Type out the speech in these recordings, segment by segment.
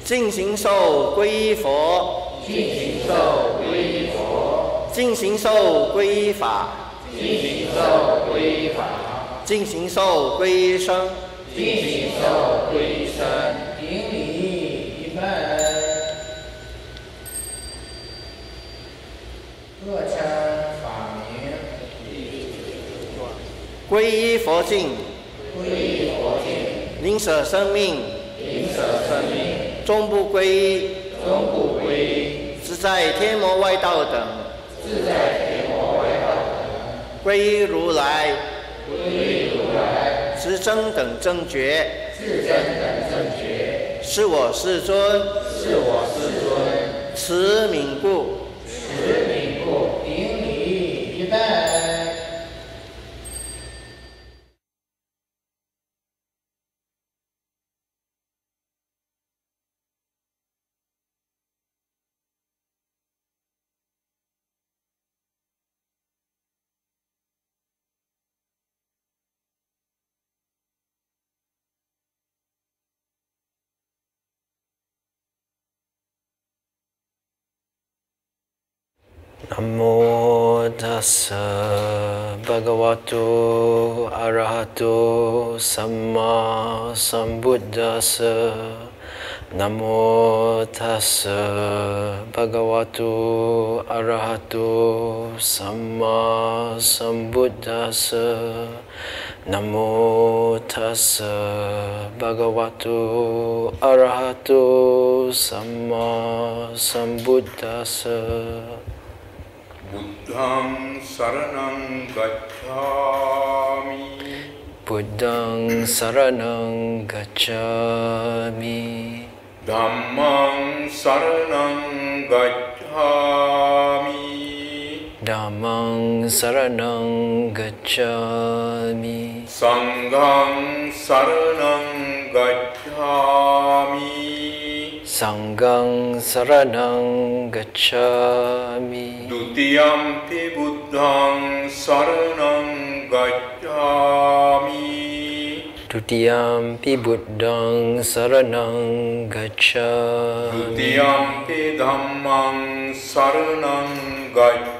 尽形受归依佛，尽形受归依佛，尽形受归依法，尽形受归依法，尽形受归依僧，尽形受归依僧。顶礼一拜，各称法名。皈依佛境，皈依佛境，宁舍生命，宁舍生命，终不皈依，终不皈依，自在天魔外道等，自在天魔外道等，皈依如来，皈依如来，至真等正觉，至真等正觉，是我世尊，是我世尊，慈悯故，慈悯故，顶礼一拜。Namo tassa bhagavato arahato samma sambuddhassa. Namo tassa bhagavato arahato samma sambuddhassa. Namo tassa bhagavato arahato samma sambuddhassa. Buddhang saranang gacchami. Buddhang saranang gacchami. Dhammang saranang gacchami. Dhammang saranang gacchami. Sanghang saranang gacchami. Sanghang saranang gacchami. Dutiyampi buddhang saranang gacchami. Dutiyampi buddhang saranang gacchami. Dutiyampi dhammang saranang gacchami.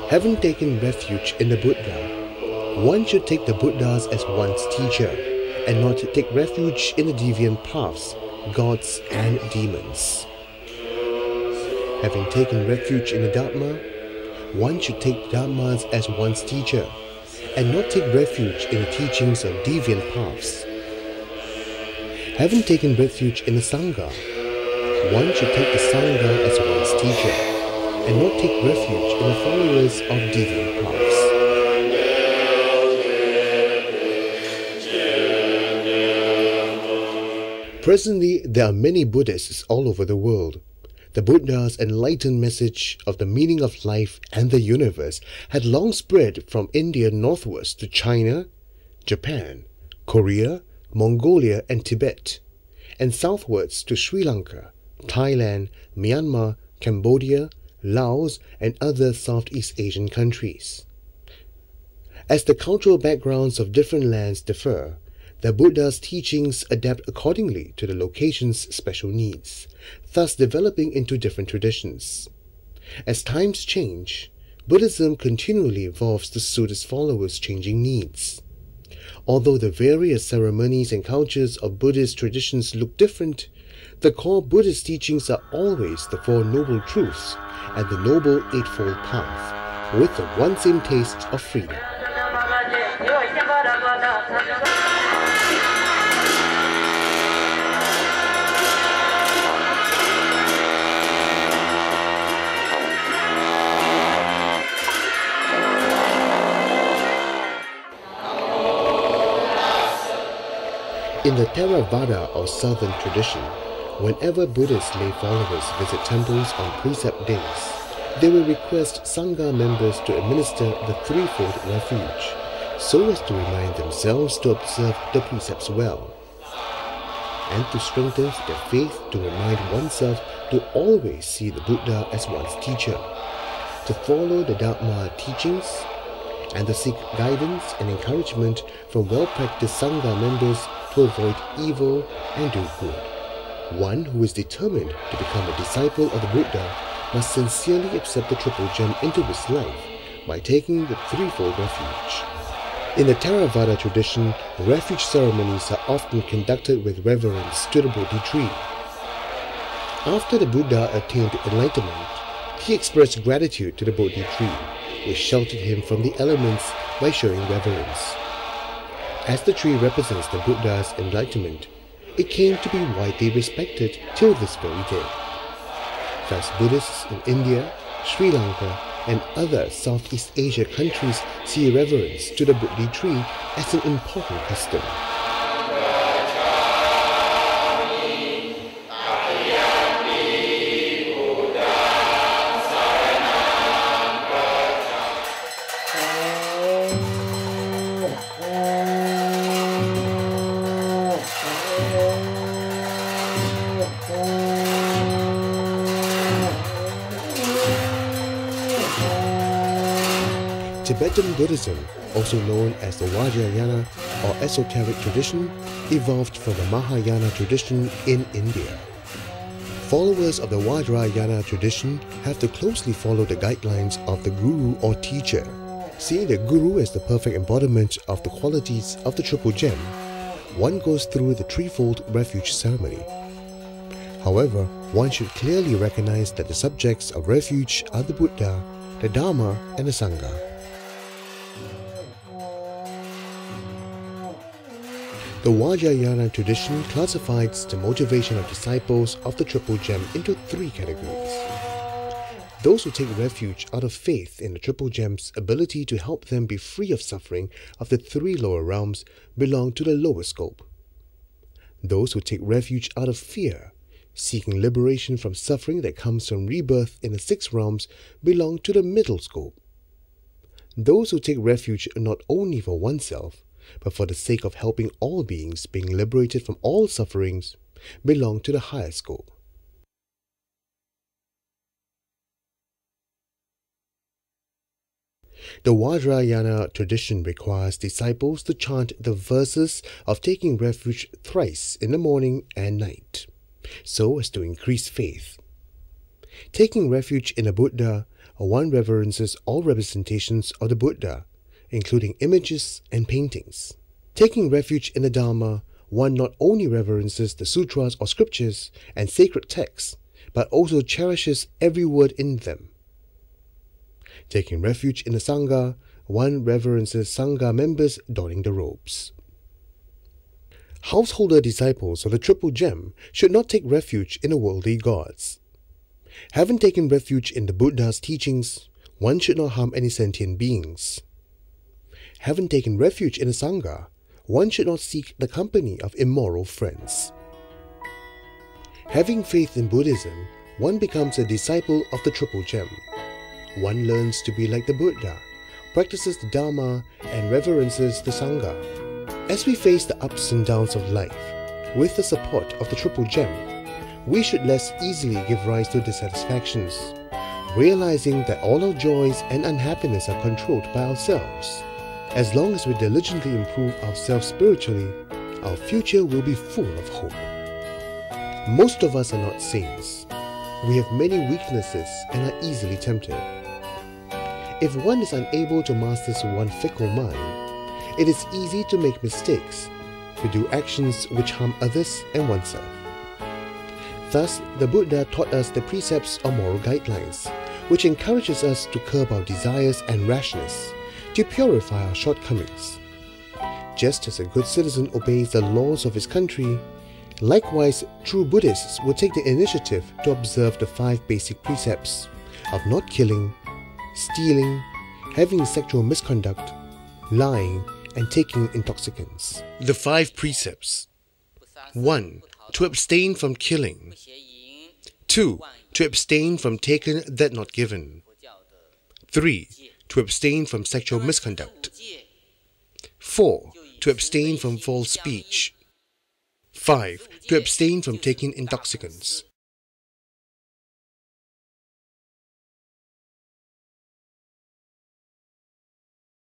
Having taken refuge in the Buddha, one should take the Buddhas as one's teacher and not take refuge in the deviant paths, gods and demons. Having taken refuge in the Dharma, one should take Dharmas as one's teacher and not take refuge in the teachings of deviant paths. Having taken refuge in the Sangha, one should take the Sangha as one's teacher and not take refuge in the followers of deviant paths. Presently, there are many Buddhists all over the world. The Buddha's enlightened message of the meaning of life and the universe had long spread from India northwards to China, Japan, Korea, Mongolia and Tibet, and southwards to Sri Lanka, Thailand, Myanmar, Cambodia, Laos and other Southeast Asian countries. As the cultural backgrounds of different lands differ, the Buddha's teachings adapt accordingly to the location's special needs, thus developing into different traditions. As times change, Buddhism continually evolves to suit its followers' changing needs. Although the various ceremonies and cultures of Buddhist traditions look different, the core Buddhist teachings are always the Four Noble Truths and the Noble Eightfold Path, with the one same taste of freedom. In the Theravada or Southern tradition, whenever Buddhist lay followers visit temples on precept days, they will request Sangha members to administer the threefold refuge, so as to remind themselves to observe the precepts well, and to strengthen their faith to remind oneself to always see the Buddha as one's teacher, to follow the Dharma teachings, and to seek guidance and encouragement from well-practiced Sangha members to avoid evil and do good. One who is determined to become a disciple of the Buddha must sincerely accept the Triple Gem into his life by taking the threefold refuge. In the Theravada tradition, refuge ceremonies are often conducted with reverence to the Bodhi tree. After the Buddha attained enlightenment, he expressed gratitude to the Bodhi tree, which sheltered him from the elements by showing reverence. As the tree represents the Buddha's enlightenment, it came to be widely respected till this very day. Thus, Buddhists in India, Sri Lanka, and other Southeast Asia countries see reverence to the Bodhi tree as an important custom. Tibetan Buddhism, also known as the Vajrayana or esoteric tradition, evolved from the Mahayana tradition in India. Followers of the Vajrayana tradition have to closely follow the guidelines of the Guru or teacher. Seeing the Guru as the perfect embodiment of the qualities of the Triple Gem, one goes through the threefold refuge ceremony. However, one should clearly recognize that the subjects of refuge are the Buddha, the Dharma, and the Sangha. The Vajrayana tradition classifies the motivation of disciples of the Triple Gem into three categories. Those who take refuge out of faith in the Triple Gem's ability to help them be free of suffering of the three lower realms belong to the lower scope. Those who take refuge out of fear, seeking liberation from suffering that comes from rebirth in the six realms, belong to the middle scope. Those who take refuge not only for oneself, but for the sake of helping all beings being liberated from all sufferings, belong to the higher scope. The Vajrayana tradition requires disciples to chant the verses of taking refuge thrice in the morning and night, so as to increase faith. Taking refuge in the Buddha, one reverences all representations of the Buddha, including images and paintings. Taking refuge in the Dharma, one not only reverences the sutras or scriptures and sacred texts, but also cherishes every word in them. Taking refuge in the Sangha, one reverences Sangha members donning the robes. Householder disciples of the Triple Gem should not take refuge in the worldly gods. Having taken refuge in the Buddha's teachings, one should not harm any sentient beings. Having taken refuge in the Sangha, one should not seek the company of immoral friends. Having faith in Buddhism, one becomes a disciple of the Triple Gem. One learns to be like the Buddha, practices the Dharma, and reverences the Sangha. As we face the ups and downs of life, with the support of the Triple Gem, we should less easily give rise to dissatisfactions, realizing that all our joys and unhappiness are controlled by ourselves. As long as we diligently improve ourselves spiritually, our future will be full of hope. Most of us are not saints. We have many weaknesses and are easily tempted. If one is unable to master one's fickle mind, it is easy to make mistakes, to do actions which harm others and oneself. Thus, the Buddha taught us the precepts or moral guidelines, which encourages us to curb our desires and rashness, to purify our shortcomings. Just as a good citizen obeys the laws of his country, likewise true Buddhists will take the initiative to observe the 5 basic precepts of not killing, stealing, having sexual misconduct, lying, and taking intoxicants. The 5 precepts. 1. To abstain from killing. 2. To abstain from taking that not given. 3. To abstain from sexual misconduct. 4. To abstain from false speech. 5. To abstain from taking intoxicants.